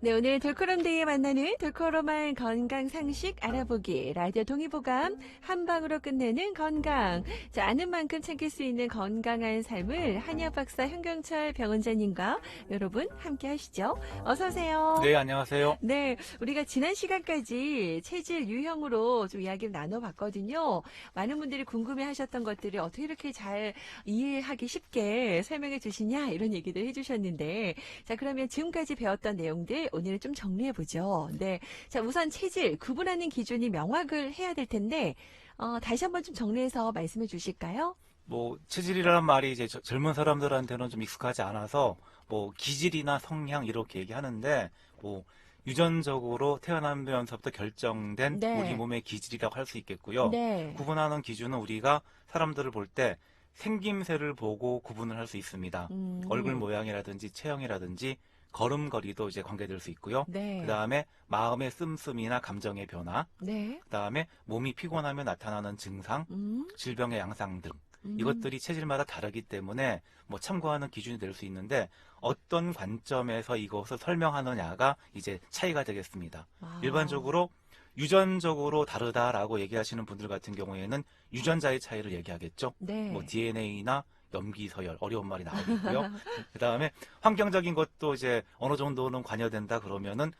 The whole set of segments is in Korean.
네, 오늘 돌코롬데이에 만나는 돌코롬한 건강 상식 알아보기 라디오 동의보감 한 방으로 끝내는 건강. 자, 아는 만큼 챙길 수 있는 건강한 삶을 한의학 박사 현경철 병원장님과 여러분 함께 하시죠. 어서 오세요. 네, 안녕하세요. 네, 우리가 지난 시간까지 체질 유형으로 좀 이야기를 나눠봤거든요. 많은 분들이 궁금해하셨던 것들을 어떻게 이렇게 잘 이해하기 쉽게 설명해 주시냐 이런 얘기들 해주셨는데, 자, 그러면 지금까지 배웠던 내용들 오늘은 좀 정리해보죠. 네. 자, 우선 체질, 구분하는 기준이 명확을 해야 될 텐데, 다시 한번 좀 정리해서 말씀해 주실까요? 체질이라는 말이 이제 젊은 사람들한테는 좀 익숙하지 않아서, 기질이나 성향 이렇게 얘기하는데, 유전적으로 태어나면서부터 결정된 우리 네. 몸의 기질이라고 할 수 있겠고요. 네. 구분하는 기준은 우리가 사람들을 볼 때 생김새를 보고 구분을 할 수 있습니다. 얼굴 모양이라든지 체형이라든지 걸음걸이도 이제 관계될 수 있고요. 네. 그 다음에 마음의 씀씀이나 감정의 변화, 네. 그 다음에 몸이 피곤하면 나타나는 증상, 질병의 양상 등 이것들이 체질마다 다르기 때문에 참고하는 기준이 될 수 있는데 어떤 관점에서 이것을 설명하느냐가 이제 차이가 되겠습니다. 아. 일반적으로 유전적으로 다르다라고 얘기하시는 분들 같은 경우에는 유전자의 차이를 얘기하겠죠. 네. DNA나 염기 서열, 어려운 말이 나오겠고요. 그 다음에 환경적인 것도 이제 어느 정도는 관여된다 그러면은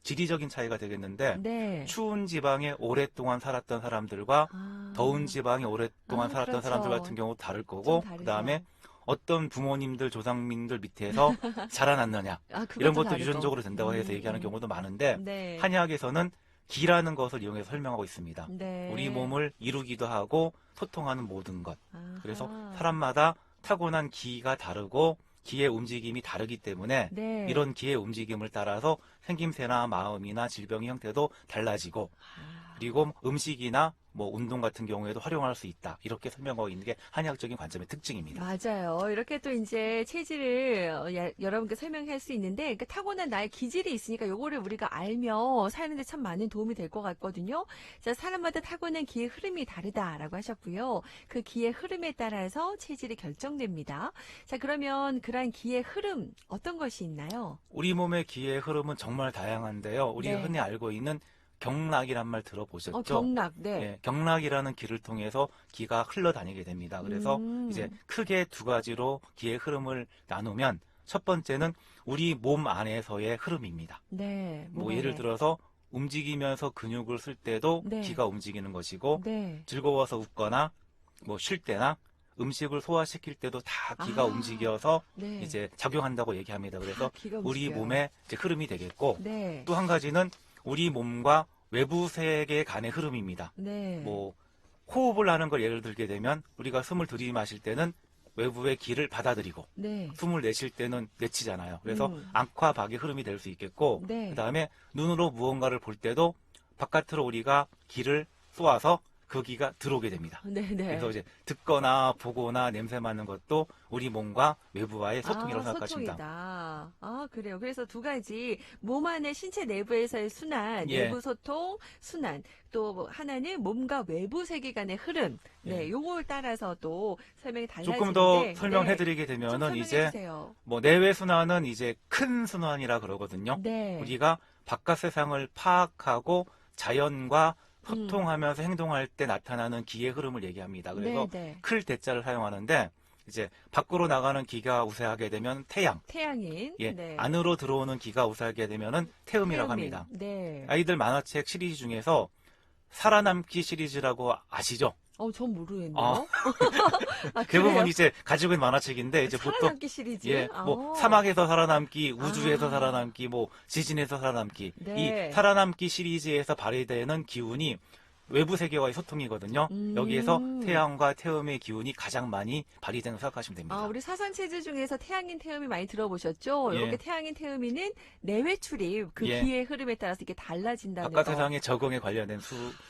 지리적인 차이가 되겠는데 네. 추운 지방에 오랫동안 살았던 사람들과 더운 지방에 오랫동안 살았던 그렇죠. 사람들 같은 경우 다를 좀 거고, 다르죠. 그 다음에 어떤 부모님들, 조상님들 밑에서 자라났느냐 이런 그것도 것도 다르고. 유전적으로 된다고 해서 얘기하는 경우도 많은데 네. 한의학에서는 기라는 것을 이용해서 설명하고 있습니다. 네. 우리 몸을 이루기도 하고 소통하는 모든 것. 아하. 그래서 사람마다 타고난 기가 다르고 기의 움직임이 다르기 때문에 네. 이런 기의 움직임을 따라서 생김새나 마음이나 질병의 형태도 달라지고, 그리고 음식이나 운동 같은 경우에도 활용할 수 있다. 이렇게 설명하고 있는 게 한의학적인 관점의 특징입니다. 맞아요. 이렇게 또 이제 체질을 여러분께 설명할 수 있는데, 그러니까 타고난 나의 기질이 있으니까 요거를 우리가 알면 사는데 참 많은 도움이 될 것 같거든요. 자, 사람마다 타고난 기의 흐름이 다르다라고 하셨고요. 그 기의 흐름에 따라서 체질이 결정됩니다. 자, 그러면 그러한 기의 흐름 어떤 것이 있나요? 우리 몸의 기의 흐름은 정말 다양한데요. 우리가 네. 흔히 알고 있는 경락이란 말 들어보셨죠? 경락, 네. 예, 경락이라는 길을 통해서 기가 흘러다니게 됩니다. 그래서 이제 크게 두 가지로 기의 흐름을 나누면 첫 번째는 우리 몸 안에서의 흐름입니다. 네. 예를 들어서 움직이면서 근육을 쓸 때도 네. 기가 움직이는 것이고, 네. 즐거워서 웃거나 쉴 때나 음식을 소화시킬 때도 다 기가 움직여서 네. 이제 작용한다고 얘기합니다. 그래서 기가 우리 움직여요. 몸의 이제 흐름이 되겠고, 네. 또 한 가지는 우리 몸과 외부 세계 간의 흐름입니다. 네. 호흡을 하는 걸 예를 들게 되면 우리가 숨을 들이마실 때는 외부의 기를 받아들이고, 네. 숨을 내쉴 때는 내치잖아요. 그래서 안과 박의 흐름이 될 수 있겠고, 네. 그 다음에 눈으로 무언가를 볼 때도 바깥으로 우리가 기를 쏘아서 그 기가 들어오게 됩니다. 네네. 그래서 이제 듣거나 보거나 냄새 맡는 것도 우리 몸과 외부와의 소통이라고 생각하시면 됩니다. 소통이다. 그래요. 그래서 두 가지 몸 안에 신체 내부에서의 순환, 예. 내부 소통, 순환. 또 하나는 몸과 외부 세계 간의 흐름. 네, 예. 요걸 따라서 또 설명이 달라지는데. 조금 더 설명해 드리게 좀 되면은 설명해 이제 주세요. 내외 순환은 이제 큰 순환이라 그러거든요. 네. 우리가 바깥 세상을 파악하고 자연과 소통하면서 행동할 때 나타나는 기의 흐름을 얘기합니다. 그래서 네. 클 대자를 사용하는데, 이제 밖으로 나가는 기가 우세하게 되면 태양, 태양인. 예, 네. 안으로 들어오는 기가 우세하게 되면은 태음이라고 태음인. 합니다. 네. 아이들 만화책 시리즈 중에서 살아남기 시리즈라고 아시죠? 전 모르겠네요. 대부분 그래요? 이제 가지고 있는 만화책인데 이제 보통 살아남기 시리즈. 예, 사막에서 살아남기, 우주에서 살아남기, 지진에서 살아남기. 네. 이 살아남기 시리즈에서 발휘되는 기운이 외부 세계와의 소통이거든요. 여기에서 태양과 태음의 기운이 가장 많이 발휘된다고 생각하시면 됩니다. 우리 사상체질 중에서 태양인 태음이 많이 들어보셨죠? 예. 이렇게 태양인 태음이는 내외 출입, 그 예. 기의 흐름에 따라서 이렇게 달라진다는 바깥 거. 세상의 적응에 관련된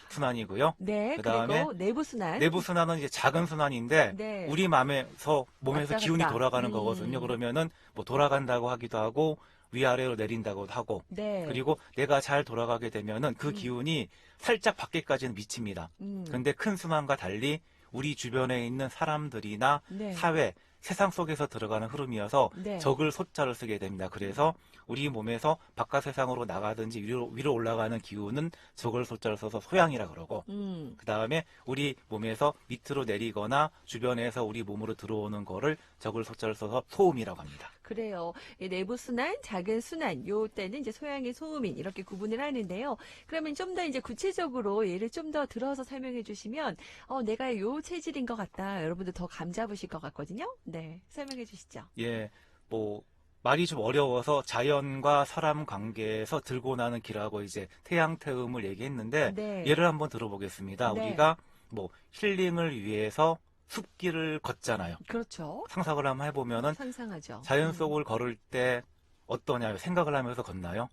순환이고요. 네, 그다음에 그리고 내부 순환. 내부 순환은 이제 작은 순환인데 네. 우리 몸에서 왔다 기운이 갔다. 돌아가는 거거든요. 그러면은 돌아간다고 하기도 하고 위아래로 내린다고도 하고, 네. 그리고 내가 잘 돌아가게 되면은 그 기운이 살짝 밖에까지는 미칩니다. 근데 큰 순환과 달리 우리 주변에 있는 사람들이나 네. 사회, 세상 속에서 들어가는 흐름이어서 네. 적을 소자를 쓰게 됩니다. 그래서 우리 몸에서 바깥 세상으로 나가든지 위로 올라가는 기운은 적을 소자를 써서 소양이라 그러고, 그 다음에 우리 몸에서 밑으로 내리거나 주변에서 우리 몸으로 들어오는 거를 적을 소자를 써서 소음이라고 합니다. 그래요. 이 내부 순환, 작은 순환, 요 때는 이제 소양의 소음인 이렇게 구분을 하는데요. 그러면 좀 더 이제 구체적으로 예를 좀 더 들어서 설명해 주시면 내가 요 체질인 것 같다. 여러분들 더 감 잡으실 것 같거든요. 네, 설명해 주시죠. 예, 뭐 말이 좀 어려워서 자연과 사람 관계에서 들고 나는 기라고 이제 태양태음을 얘기했는데 네. 예를 한번 들어보겠습니다. 네. 우리가 뭐 힐링을 위해서 숲길을 걷잖아요. 그렇죠. 상상을 한번 해보면은 상상하죠. 자연 속을 걸을 때 어떠냐요? 생각을 하면서 걷나요?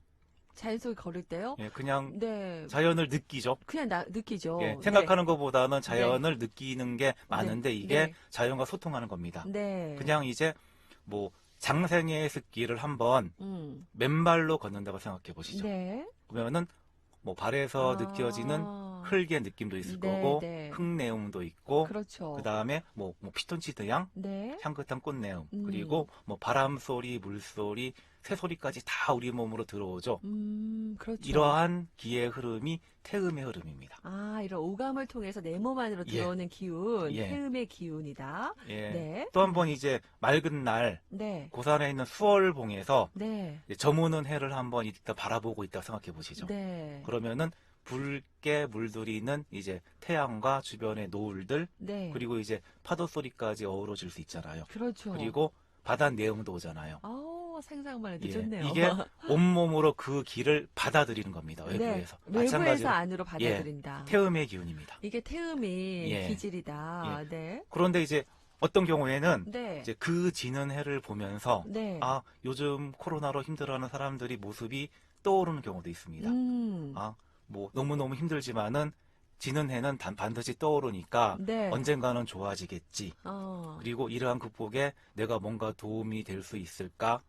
자연 속에 걸을 때요? 예, 그냥 네. 자연을 느끼죠. 그냥 느끼죠. 예, 네. 생각하는 것보다는 자연을 느끼는 게 많은데 이게 네. 자연과 소통하는 겁니다. 네. 그냥 이제 뭐 장생의 습기를 한번 맨발로 걷는다고 생각해 보시죠. 네. 그러면은 뭐 발에서 느껴지는 흙의 느낌도 있을 네, 거고 네. 흙내음도 있고 그렇죠. 그 다음에 뭐 피톤치드 향, 네. 향긋한 꽃내음, 그리고 뭐 바람 소리, 물소리, 새소리까지 다 우리 몸으로 들어오죠. 그렇죠. 이러한 기의 흐름이 태음의 흐름입니다. 아, 이런 오감을 통해서 내 몸 안으로 예. 들어오는 기운, 예. 태음의 기운이다. 예. 네. 또 한 번 이제 맑은 날 네. 고산에 있는 수월봉에서 네. 이제 저무는 해를 한번 이따 바라보고 있다 생각해 보시죠. 네. 그러면은 붉게 물들이는 이제 태양과 주변의 노을들 네. 그리고 이제 파도 소리까지 어우러질 수 있잖아요. 그렇죠. 그리고 바다 내음도 오잖아요. 상상만 해도 예, 좋네요. 이게 온몸으로 그 길을 받아들이는 겁니다. 외부에서. 네. 외부에서 마찬가지로 안으로 받아들인다. 태음의 기운입니다. 이게 태음이 예. 기질이다. 예. 네. 그런데 이제 어떤 경우에는 네. 이제 그 지는 해를 보면서 네. 아, 요즘 코로나로 힘들어하는 사람들이 모습이 떠오르는 경우도 있습니다. 아, 뭐 너무너무 힘들지만은 지는 해는 반드시 떠오르니까 네. 언젠가는 좋아지겠지. 그리고 이러한 극복에 내가 뭔가 도움이 될 수 있을까?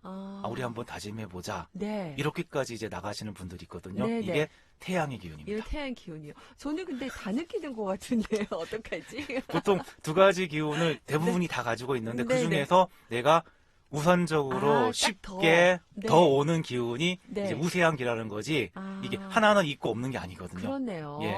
우리 한번 다짐해보자. 네. 이렇게까지 이제 나가시는 분들이 있거든요. 네, 이게 네. 태양의 기운입니다. 이런 태양 기운이요. 저는 근데 다 느끼는 것 같은데요. 어떡하지? 보통 두 가지 기운을 대부분이 다 가지고 있는데 네, 그 중에서 내가 우선적으로 딱 쉽게 더. 네. 더 오는 기운이 네. 이제 우세한기라는 거지 아. 이게 하나는 있고 없는 게 아니거든요. 그렇네요. 예.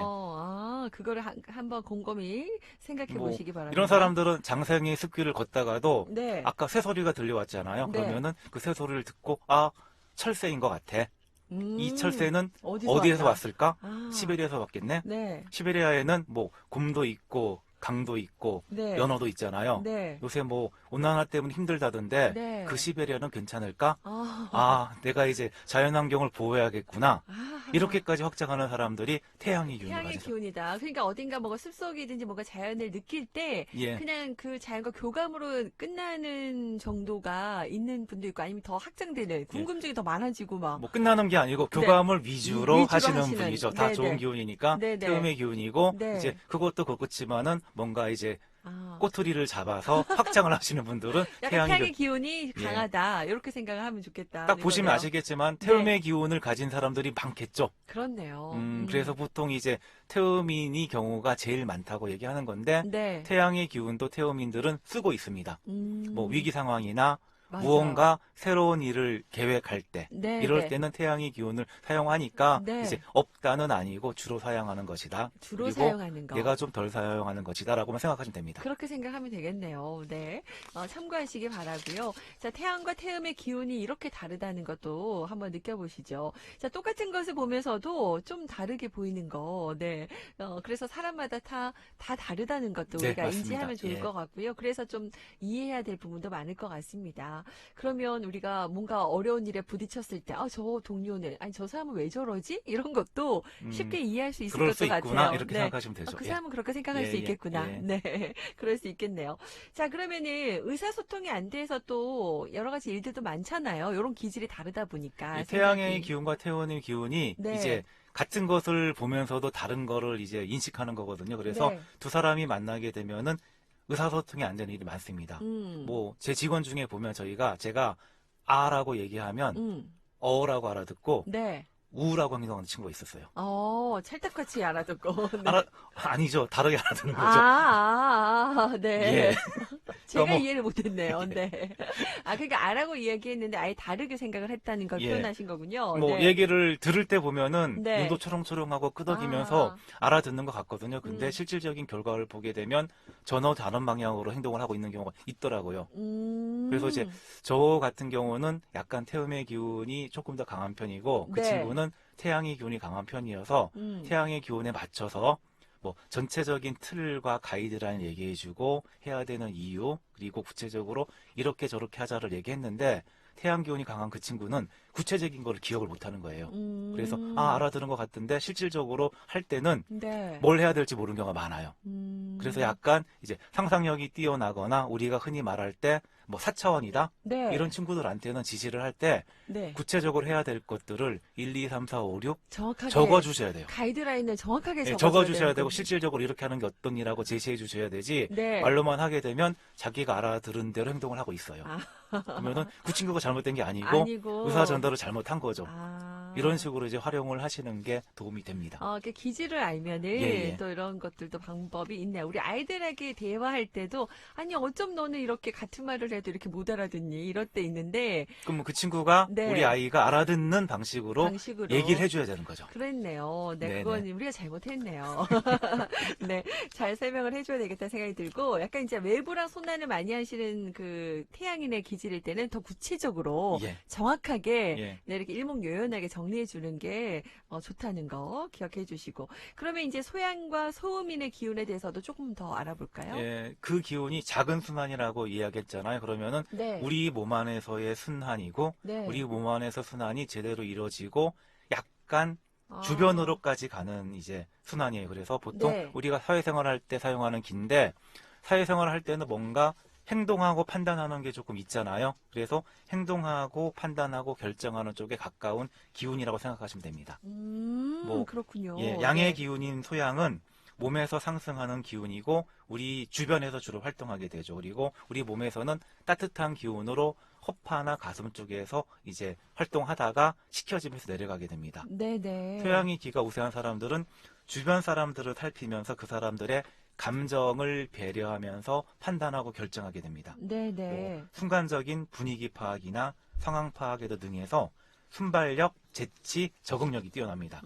그거를 한번 곰곰이 생각해 뭐 보시기 바랍니다. 이런 사람들은 장생의 습기를 걷다가도 네. 아까 새소리가 들려왔잖아요. 네. 그러면은 그 새소리를 듣고 아, 철새인 것 같아. 이 철새는 어디에서 왔다? 왔을까? 아. 시베리아에서 왔겠네. 네. 시베리아에는 뭐 곰도 있고 강도 있고 네. 연어도 있잖아요. 네. 요새 뭐 온난화 때문에 힘들다던데 네. 그 시베리아는 괜찮을까? 아. 내가 이제 자연환경을 보호해야겠구나. 아. 이렇게까지 확장하는 사람들이 태양의 기운을 태양의 가지죠. 기운이다. 그러니까 어딘가 뭐가 숲속이든지 뭔가 자연을 느낄 때 예. 그냥 그 자연과 교감으로 끝나는 정도가 있는 분도 있고 아니면 더 확장되는 궁금증이 더 많아지고 막 뭐 끝나는 게 아니고 교감을 위주로 위주로 하시는 하시는. 분이죠. 다 네네. 좋은 기운이니까 네네. 태음의 기운이고 네. 이제 그것도 그렇지만은 뭔가 이제 아. 꼬투리를 잡아서 확장을 하시는 분들은 약간 태양의 태양의 기운. 기운이 예. 강하다. 이렇게 생각을 하면 좋겠다. 딱 보시면 이거네요. 아시겠지만 네. 태음의 기운을 가진 사람들이 많겠죠. 그렇네요. 그래서 보통 이제 태음인이 경우가 제일 많다고 얘기하는 건데 네. 태양의 기운도 태음인들은 쓰고 있습니다. 뭐 위기 상황이나 맞아요. 무언가 새로운 일을 계획할 때 네, 이럴 네. 때는 태양의 기운을 사용하니까 네. 이제 없다는 아니고 주로 사용하는 것이다. 주로 그리고 사용하는 거. 얘가 좀 덜 사용하는 것이다라고만 생각하시면 됩니다. 그렇게 생각하면 되겠네요. 네. 참고하시기 바라고요. 자, 태양과 태음의 기운이 이렇게 다르다는 것도 한번 느껴보시죠. 자, 똑같은 것을 보면서도 좀 다르게 보이는 거. 네. 그래서 사람마다 다 다르다는 것도 네, 우리가 맞습니다. 인지하면 좋을 예. 것 같고요. 그래서 좀 이해해야 될 부분도 많을 것 같습니다. 그러면 우리가 뭔가 어려운 일에 부딪혔을 때, 저 동료는, 아니, 저 사람은 왜 저러지? 이런 것도 쉽게 이해할 수 있을 그럴 것 수 같아요. 있구나 이렇게 네. 생각하시면 되죠. 그 예. 사람은 그렇게 생각할 예, 수 예, 있겠구나. 예. 네. 그럴 수 있겠네요. 자, 그러면은 의사소통이 안 돼서 또 여러 가지 일들도 많잖아요. 이런 기질이 다르다 보니까. 이 태양의 생각이. 기운과 태원의 기운이 네. 이제 같은 것을 보면서도 다른 거를 이제 인식하는 거거든요. 그래서 네. 두 사람이 만나게 되면은 의사소통이 안 되는 일이 많습니다. 뭐 제 직원 중에 보면 제가 아라고 얘기하면 어라고 알아듣고 네. 우라고 행동하는 친구가 있었어요. 찰떡같이 알아듣고. 네. 아니죠. 다르게 알아듣는 거죠. 네. 예. 제가 너무 이해를 못했네요. 네. 아, 그러니까 아라고 이야기했는데 아예 다르게 생각을 했다는 걸 예. 표현하신 거군요. 뭐 네. 얘기를 들을 때 보면은 네. 눈도 초롱초롱하고 끄덕이면서 아, 알아듣는 것 같거든요. 근데 음. 실질적인 결과를 보게 되면 전혀 다른 방향으로 행동을 하고 있는 경우가 있더라고요. 그래서 이제 음. 저 같은 경우는 약간 태음의 기운이 조금 더 강한 편이고 그 네. 친구는 태양의 기운이 강한 편이어서 음. 태양의 기운에 맞춰서 뭐 전체적인 틀과 가이드라인을 얘기해주고 해야 되는 이유 그리고 구체적으로 이렇게 저렇게 하자를 얘기했는데 태양 기운이 강한 그 친구는 구체적인 거를 기억을 못하는 거예요. 그래서 알아들은 것 같은데 실질적으로 할 때는 네. 뭘 해야 될지 모르는 경우가 많아요. 음. 그래서 약간 이제 상상력이 뛰어나거나 우리가 흔히 말할 때 뭐 4차원이다? 네. 이런 친구들한테는 지시를 할 때 네. 구체적으로 해야 될 것들을 1, 2, 3, 4, 5, 6 정확하게 적어주셔야 돼요. 가이드라인을 정확하게 예, 적어줘야 적어주셔야 되는 되고 거. 실질적으로 이렇게 하는 게 어떻니라고 제시해 주셔야 되지 네. 말로만 하게 되면 자기가 알아들은 대로 행동을 하고 있어요. 아. 그러면은 그 친구가 잘못된 게 아니고 아니고. 의사 전달을 잘못한 거죠. 아. 이런 식으로 이제 활용을 하시는 게 도움이 됩니다. 이렇게 기질을 알면은 예, 예. 또 이런 것들도 방법이 있네요. 우리 아이들에게 대화할 때도 아니 어쩜 너는 이렇게 같은 말을 해도 이렇게 못 알아듣니 이럴 때 있는데 그럼 그 친구가 네. 우리 아이가 알아듣는 방식으로 얘기를 해줘야 되는 거죠. 그랬네요. 네, 네네. 그건 우리가 잘못했네요. 네, 잘 설명을 해줘야 되겠다 생각이 들고 약간 이제 외부랑 손난을 많이 하시는 그 태양인의 기질일 때는 더 구체적으로 예. 정확하게 예. 네, 이렇게 일목요연하게 정리해 주는 게 좋다는 거 기억해 주시고 그러면 이제 소양과 소음인의 기운에 대해서도 조금 더 알아볼까요? 예, 그 기운이 작은 순환이라고 이야기했잖아요. 그러면은 네. 우리 몸 안에서의 순환이고 네. 우리 몸 안에서 순환이 제대로 이루어지고 약간 아. 주변으로까지 가는 이제 순환이에요. 그래서 보통 네. 우리가 사회생활 할 때 사용하는 기인데 사회생활 할 때는 뭔가 행동하고 판단하는 게 조금 있잖아요. 그래서 행동하고 판단하고 결정하는 쪽에 가까운 기운이라고 생각하시면 됩니다. 뭐, 그렇군요. 예, 양의 네. 기운인 소양은 몸에서 상승하는 기운이고 우리 주변에서 주로 활동하게 되죠. 그리고 우리 몸에서는 따뜻한 기운으로 허파나 가슴 쪽에서 이제 활동하다가 식혀지면서 내려가게 됩니다. 네네. 소양이 기가 우세한 사람들은 주변 사람들을 살피면서 그 사람들의 감정을 배려하면서 판단하고 결정하게 됩니다. 네네. 뭐 순간적인 분위기 파악이나 상황 파악에도 능해서 순발력, 재치, 적응력이 뛰어납니다.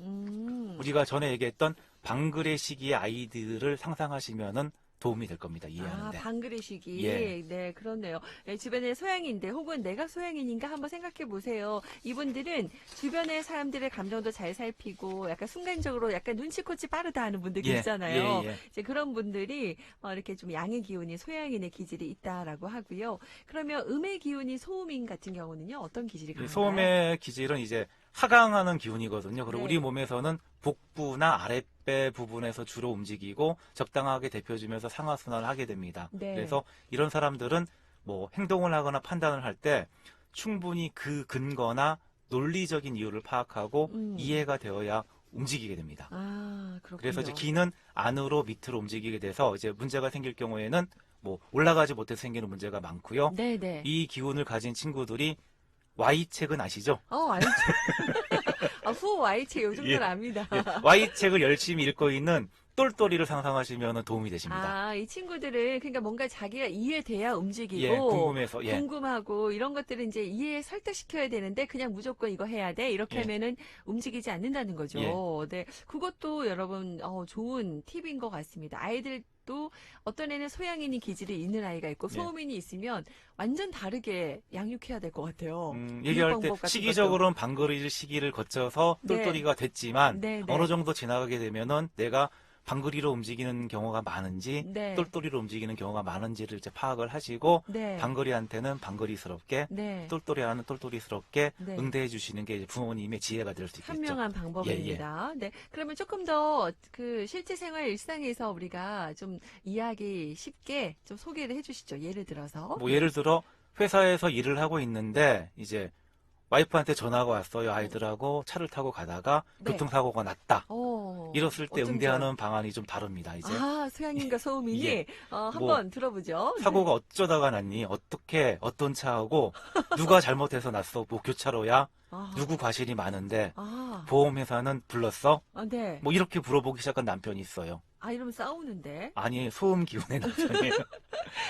우리가 전에 얘기했던 방글의 시기의 아이들을 상상하시면은 도움이 될 겁니다. 이해하는데. 방글이시기. 예. 네, 그렇네요. 네, 주변에 소양인데 혹은 내가 소양인인가 한번 생각해 보세요. 이분들은 주변의 사람들의 감정도 잘 살피고 약간 순간적으로 약간 눈치코치 빠르다 하는 분들이 예, 있잖아요. 예, 예. 이제 그런 분들이 이렇게 좀 양의 기운이 소양인의 기질이 있다라고 하고요. 그러면 음의 기운이 소음인 같은 경우는요, 어떤 기질이 강한가요? 소음의 기질은 이제 하강하는 기운이거든요. 그리고 네. 우리 몸에서는 복부나 아랫배 부분에서 주로 움직이고 적당하게 데펴주면서 상하순환을 하게 됩니다. 네. 그래서 이런 사람들은 뭐 행동을 하거나 판단을 할 때 충분히 그 근거나 논리적인 이유를 파악하고 이해가 되어야 움직이게 됩니다. 아, 그렇군요. 그래서 이제 기는 안으로 밑으로 움직이게 돼서 이제 문제가 생길 경우에는 뭐 올라가지 못해서 생기는 문제가 많고요. 네네. 이 기운을 가진 친구들이 Y책은 아시죠? 알죠. 후 Y체 요 정도는 예. 압니다. 예, Y책을 열심히 읽고 있는 똘똘이를 상상하시면 도움이 되십니다. 이 친구들은 그러니까 뭔가 자기가 이해돼야 움직이고 예, 궁금해서 예. 궁금하고 이런 것들은 이제 이해 설득시켜야 되는데 그냥 무조건 이거 해야 돼 이렇게 예. 하면은 움직이지 않는다는 거죠. 네, 그것도 여러분 좋은 팁인 것 같습니다. 아이들도 어떤 애는 소양인이 기질이 있는 아이가 있고 예. 소음인이 있으면 완전 다르게 양육해야 될 것 같아요. 얘기할 교육 때 방법 같은 시기적으로는 방글이질 시기를 거쳐서 네. 똘똘이가 됐지만 네, 네. 어느 정도 지나가게 되면은 내가 방글이로 움직이는 경우가 많은지 네. 똘똘이로 움직이는 경우가 많은지를 이제 파악을 하시고 네. 방글이한테는 방글이스럽게 네. 똘똘이한테는 똘똘이스럽게 네. 응대해 주시는 게 이제 부모님의 지혜가 될 수 있겠죠. 현명한 방법입니다. 네. 그러면 조금 더 그 실제 생활 일상에서 우리가 좀 이해하기 쉽게 좀 소개를 해주시죠. 예를 들어서. 뭐 예를 들어 회사에서 일을 하고 있는데 이제 와이프한테 전화가 왔어요. 아이들하고 차를 타고 가다가 네. 교통사고가 났다. 이랬을 때 어쩐죠? 응대하는 방안이 좀 다릅니다. 이제 소양인과 소음인이 예. 한번 들어보죠. 사고가 어쩌다가 났니? 어떻게 어떤 차하고 누가 잘못해서 났어? 뭐 교차로야? 아. 누구 과실이 많은데 아. 보험회사는 불렀어? 아, 네. 뭐 이렇게 물어보기 시작한 남편이 있어요. 아, 이러면 싸우는데. 아니, 소음 기운의 남편이에요.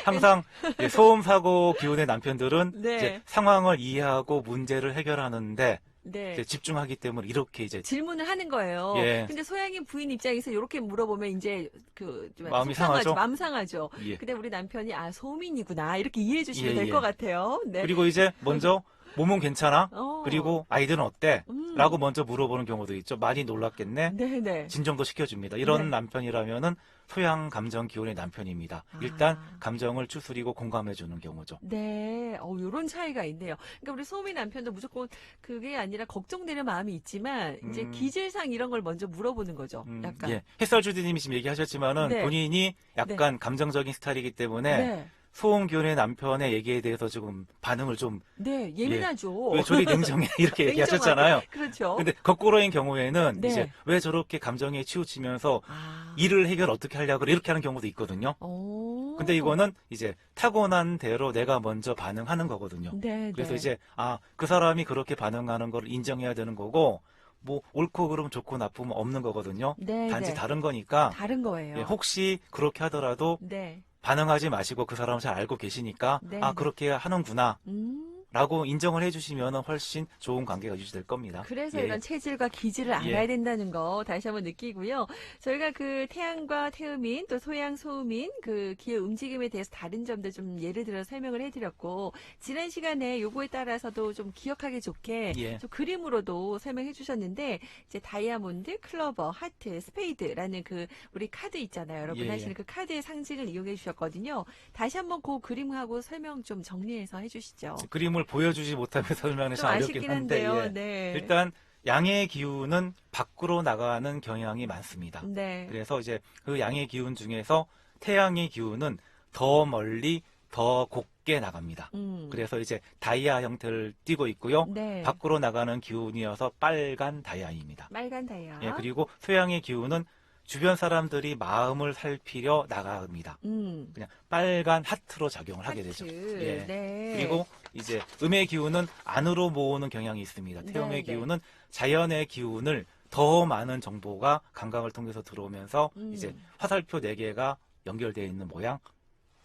항상 예, 소음 사고 기운의 남편들은 이제 네. 상황을 이해하고 문제를 해결하는데 네. 이제 집중하기 때문에 이렇게 이제 질문을 하는 거예요. 예. 근데 소양인 부인 입장에서 이렇게 물어보면 이제 좀 마음이 속상하죠. 상하죠? 마음 상하죠. 예. 근데 우리 남편이 소민이구나 이렇게 이해해 주시면 예, 될 예. 것 같아요. 네. 그리고 이제 먼저 몸은 괜찮아? 어. 그리고 아이들은 어때? 음. 라고 먼저 물어보는 경우도 있죠. 많이 놀랐겠네? 네네. 진정도 시켜줍니다. 이런 네. 남편이라면은 소양 감정 기운의 남편입니다. 아. 일단 감정을 추스리고 공감해주는 경우죠. 네, 요런 차이가 있네요. 그러니까 우리 소미 남편도 무조건 그게 아니라 걱정되는 마음이 있지만 이제 기질상 이런 걸 먼저 물어보는 거죠. 약간. 예. 햇살 주디님이 지금 얘기하셨지만은 네. 본인이 약간 감정적인 스타일이기 때문에 네. 소음 기운의 남편의 얘기에 대해서 지금 반응을 좀 네, 예민하죠. 왜 저리 냉정해 이렇게 냉정하게. 얘기하셨잖아요. 그렇죠. 근데 거꾸로인 경우에는 네. 이제 왜 저렇게 감정에 치우치면서 아. 일을 해결 어떻게 하려고 그래? 이렇게 하는 경우도 있거든요. 오. 근데 이거는 이제 타고난 대로 내가 먼저 반응하는 거거든요. 네, 그래서 네. 이제 그 사람이 그렇게 반응하는 걸 인정해야 되는 거고 뭐 옳고 그름 좋고 나쁨은 없는 거거든요. 네, 단지 네. 다른 거니까 다른 거예요. 예, 혹시 그렇게 하더라도 네. 반응하지 마시고 그 사람을 잘 알고 계시니까 네, 네. 그렇게 하는구나 음. 라고 인정을 해주시면 훨씬 좋은 관계가 유지될 겁니다. 그래서 예. 이런 체질과 기질을 알아야 예. 된다는 거 다시 한번 느끼고요. 저희가 그 태양과 태음인 또 소양 소음인 그 기의 움직임에 대해서 다른 점들 좀 예를 들어 설명을 해드렸고 지난 시간에 요거에 따라서도 좀 기억하기 좋게 예. 좀 그림으로도 설명해 주셨는데 이제 다이아몬드, 클로버, 하트, 스페이드라는 그 우리 카드 있잖아요. 여러분 예, 하시는 예. 그 카드의 상징을 이용해 주셨거든요. 다시 한번 그 그림하고 설명 좀 정리해서 해주시죠. 그림을 보여주지 못하면 설명이 좀 좀 어렵긴 아쉽긴 한데 한데요. 예. 네. 일단 양의 기운은 밖으로 나가는 경향이 많습니다. 네. 그래서 이제 그 양의 기운 중에서 태양의 기운은 더 멀리 더 곱게 나갑니다. 그래서 이제 다이아 형태를 띠고 있고요. 네. 밖으로 나가는 기운이어서 빨간 다이아입니다. 빨간 다이아. 예, 그리고 소양의 기운은 주변 사람들이 마음을 살피려 나갑니다. 그냥 빨간 하트로 작용을 하게 되죠. 예. 네. 그리고 이제 음의 기운은 안으로 모으는 경향이 있습니다. 태음의 네, 네. 기운은 자연의 기운을 더 많은 정보가 감각을 통해서 들어오면서 이제 화살표 4개가 연결되어 있는 모양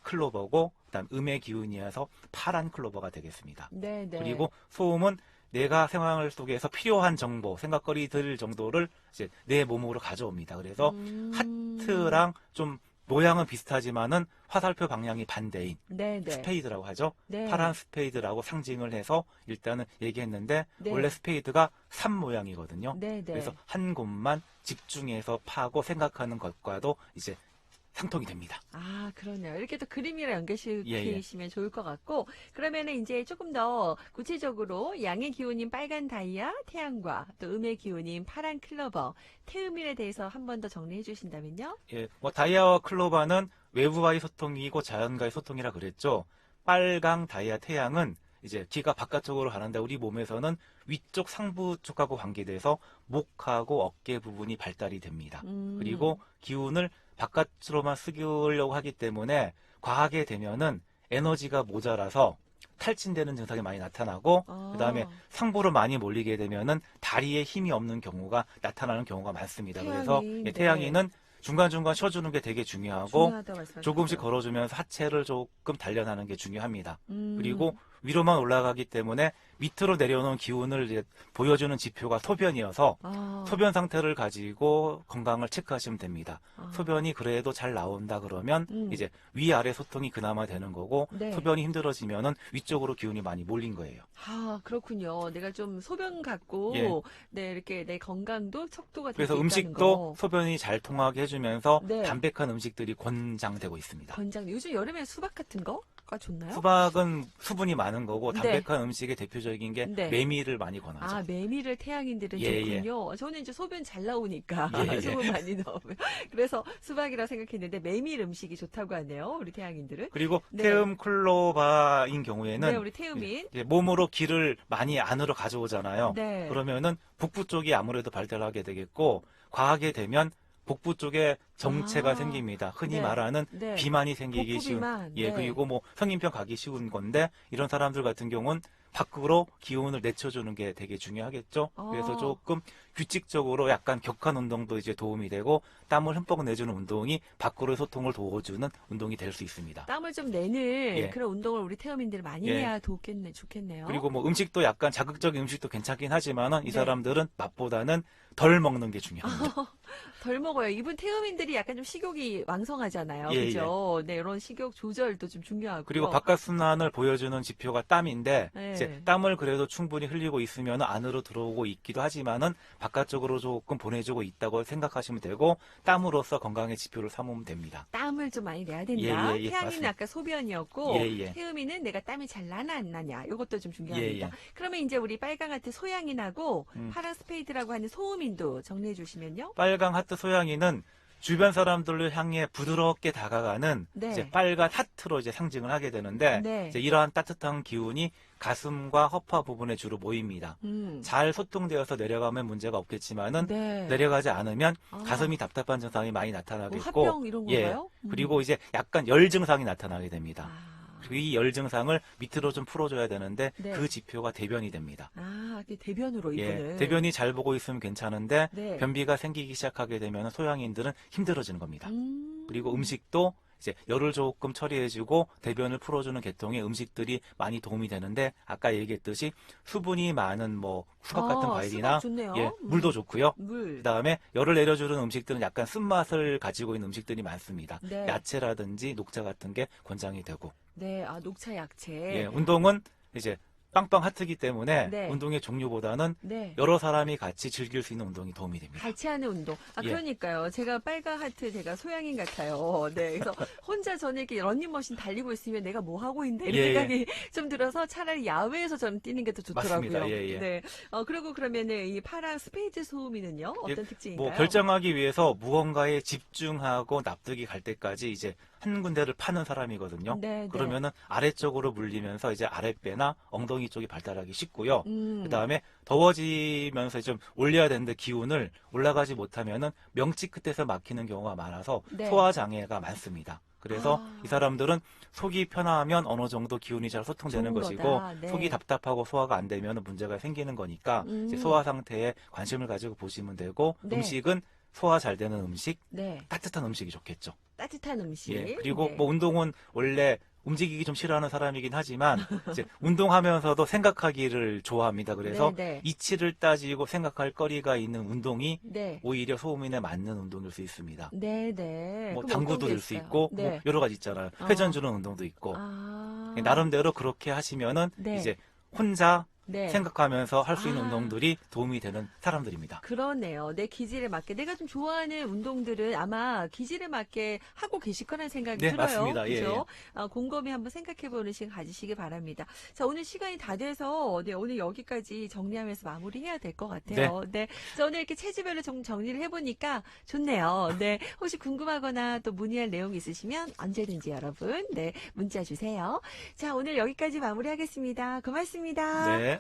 클로버고 그다음 음의 기운이어서 파란 클로버가 되겠습니다. 네, 네. 그리고 소음은 내가 생활 속에서 필요한 정보, 생각거리들 정도를 이제 내 몸으로 가져옵니다. 그래서 하트랑 좀 모양은 비슷하지만은 화살표 방향이 반대인 네, 네. 스페이드라고 하죠. 네. 파란 스페이드라고 상징을 해서 일단은 얘기했는데 네. 원래 스페이드가 산 모양이거든요. 네, 네. 그래서 한 곳만 집중해서 파고 생각하는 것과도 이제 상통이 됩니다. 그러네요. 이렇게 또 그림이랑 연결시키시면 예, 예. 좋을 것 같고, 그러면은 이제 조금 더 구체적으로 양의 기운인 빨간 다이아, 태양과 또 음의 기운인 파란 클로버, 태음인에 대해서 한 번 더 정리해 주신다면요? 예, 뭐 다이아와 클로바는 외부와의 소통이고 자연과의 소통이라 그랬죠. 빨강 다이아 태양은 이제 기가 바깥쪽으로 가는데 우리 몸에서는 위쪽 상부 쪽하고 관계돼서 목하고 어깨 부분이 발달이 됩니다. 그리고 기운을 바깥으로만 쓰려고 하기 때문에 과하게 되면은 에너지가 모자라서 탈진되는 증상이 많이 나타나고 그다음에 상부로 많이 몰리게 되면은 다리에 힘이 없는 경우가 나타나는 경우가 많습니다. 그래서 태양인, 네. 태양인은 중간중간 쉬어주는 게 되게 중요하고 중요하다고 말씀하셨어요. 조금씩 걸어주면서 하체를 조금 단련하는 게 중요합니다. 음. 그리고 위로만 올라가기 때문에 밑으로 내려오는 기운을 이제 보여주는 지표가 소변이어서 소변 상태를 가지고 건강을 체크하시면 됩니다. 소변이 그래도 잘 나온다 그러면 이제 위아래 소통이 그나마 되는 거고 네. 소변이 힘들어지면은 위쪽으로 기운이 많이 몰린 거예요. 그렇군요. 내가 좀 소변 같고, 예. 네, 이렇게 내 건강도 척도가 그래서 되고 있다는 음식도 거. 소변이 잘 통하게 해주면서 네. 담백한 음식들이 권장되고 있습니다. 권장. 요즘 여름에 수박 같은 거가 좋나요? 수박은 수분이 많은 거고 네. 담백한 음식의 대표적인 게 네. 메밀을 많이 권하죠. 메밀을 태양인들은 예, 좋군요. 저는 이제 소변 잘 나오니까 예, 예. 소금 많이 넣으면 그래서 수박이라 생각했는데 메밀 음식이 좋다고 하네요. 우리 태양인들은. 그리고 네. 태음 클로바인 경우에는 네, 우리 태음인. 이제 몸으로 기를 많이 안으로 가져오잖아요. 네. 그러면은 복부 쪽이 아무래도 발달하게 되겠고 과하게 되면 복부 쪽에 정체가 아, 생깁니다. 흔히 네. 말하는 네. 비만이 생기기 쉬운, 복부비만. 예, 네. 그리고 뭐 성인병 가기 쉬운 건데 이런 사람들 같은 경우는 밖으로 기운을 내쳐주는 게 되게 중요하겠죠. 그래서 어, 조금 규칙적으로 약간 격한 운동도 이제 도움이 되고 땀을 흠뻑 내주는 운동이 밖으로의 소통을 도와주는 운동이 될 수 있습니다. 땀을 좀 내는 예, 그런 운동을 우리 태어민들이 많이 예. 해야 좋겠네요. 그리고 뭐 음식도 약간 자극적인 음식도 괜찮긴 하지만은 이 네. 사람들은 맛보다는 덜 먹는 게 중요합니다. 덜 먹어요. 이분 태음인들이 약간 좀 식욕이 왕성하잖아요. 예, 그죠? 네, 이런 식욕 조절도 좀 중요하고요. 그리고 바깥순환을 보여주는 지표가 땀인데 이제 네. 땀을 그래도 충분히 흘리고 있으면 안으로 들어오고 있기도 하지만은 바깥쪽으로 조금 보내주고 있다고 생각하시면 되고 땀으로써 건강의 지표를 삼으면 됩니다. 땀을 좀 많이 내야 된다. 예, 예, 예, 태양이는 맞습니다. 아까 소변이었고 예, 예. 태음이는 내가 땀이 잘 나나 안 나냐. 이것도 좀 중요합니다. 예, 예. 그러면 이제 우리 빨강 하트 소양인하고 음. 파란 스페이드라고 하는 소음인도 정리해 주시면요. 빨강 하트 소양이는 주변 사람들을 향해 부드럽게 다가가는 네. 이제 빨간 하트로 이제 상징을 하게 되는데 네. 이제 이러한 따뜻한 기운이 가슴과 허파 부분에 주로 모입니다. 잘 소통되어서 내려가면 문제가 없겠지만은 네. 내려가지 않으면 아. 가슴이 답답한 증상이 많이 뭐 나타나겠고 합병 이런 예. 건가요? 그리고 이제 약간 열 증상이 나타나게 됩니다. 아. 그리고 이 열 증상을 밑으로 좀 풀어줘야 되는데 네. 그 지표가 대변이 됩니다. 아, 이게 대변으로 예, 이분은. 대변이 잘 보고 있으면 괜찮은데 네. 변비가 생기기 시작하게 되면 소양인들은 힘들어지는 겁니다. 그리고 음. 음식도 이제 열을 조금 처리해주고 대변을 풀어주는 계통의 음식들이 많이 도움이 되는데 아까 얘기했듯이 수분이 많은 뭐 수박 같은 과일이나 수박 좋네요. 예, 물도 좋고요. 물. 그다음에 열을 내려주는 음식들은 약간 쓴맛을 가지고 있는 음식들이 많습니다. 네. 야채라든지 녹차 같은 게 권장이 되고 네, 아, 녹차 약채. 예, 운동은 이제 빵빵 하트기 때문에 네. 운동의 종류보다는 네. 여러 사람이 같이 즐길 수 있는 운동이 도움이 됩니다. 같이 하는 운동. 아, 예. 그러니까요. 제가 빨간 하트, 제가 소양인 같아요. 네. 그래서 혼자 저는 이렇게 러닝머신 달리고 있으면 내가 뭐 하고 있는데 이런 예, 생각이 좀 들어서 차라리 야외에서 저는 뛰는 게 더 좋더라고요. 맞습니다. 예, 예. 네. 그리고 그러면은 이 파란 스페이드 소음이는요? 어떤 예, 특징인가요? 뭐 결정하기 위해서 무언가에 집중하고 납득이 갈 때까지 이제 한 군데를 파는 사람이거든요. 네, 네. 그러면은 아래쪽으로 물리면서 이제 아랫배나 엉덩이 쪽이 발달하기 쉽고요. 그 다음에 더워지면서 좀 올려야 되는데 기운을 올라가지 못하면은 명치 끝에서 막히는 경우가 많아서 네. 소화 장애가 많습니다. 그래서 아. 이 사람들은 속이 편하면 어느 정도 기운이 잘 소통되는 좋은 것이고 거다. 네. 속이 답답하고 소화가 안 되면 문제가 생기는 거니까 이제 소화 상태에 관심을 가지고 보시면 되고 네. 음식은 소화 잘 되는 음식, 네. 따뜻한 음식이 좋겠죠. 따뜻한 음식. 예. 그리고 네. 뭐 운동은 원래 움직이기 좀 싫어하는 사람이긴 하지만 이제 운동하면서도 생각하기를 좋아합니다. 그래서 네, 네. 이치를 따지고 생각할 거리가 있는 운동이 네. 오히려 소음인에 맞는 운동일 수 있습니다. 네, 네. 뭐 그럼 당구도 어떤 게 될 수 있어요? 있고 네. 뭐 여러 가지 있잖아요. 회전 주는 운동도 있고 아. 나름대로 그렇게 하시면은 네. 이제 혼자 네. 생각하면서 할 수 있는 아. 운동들이 도움이 되는 사람들입니다. 그러네요. 내 기질에 맞게 내가 좀 좋아하는 운동들은 아마 기질에 맞게 하고 계실 거라는 생각이 네, 들어요. 맞습니다. 예, 그죠? 곰곰이 한번 생각해보는 시간 가지시기 바랍니다. 자, 오늘 시간이 다 돼서 네, 오늘 여기까지 정리하면서 마무리해야 될 것 같아요. 네. 자, 오늘 이렇게 체질별로 좀 정리를 해보니까 좋네요. 네. 혹시 궁금하거나 또 문의할 내용 있으시면 언제든지 여러분, 네, 문자 주세요. 자, 오늘 여기까지 마무리하겠습니다. 고맙습니다. 네.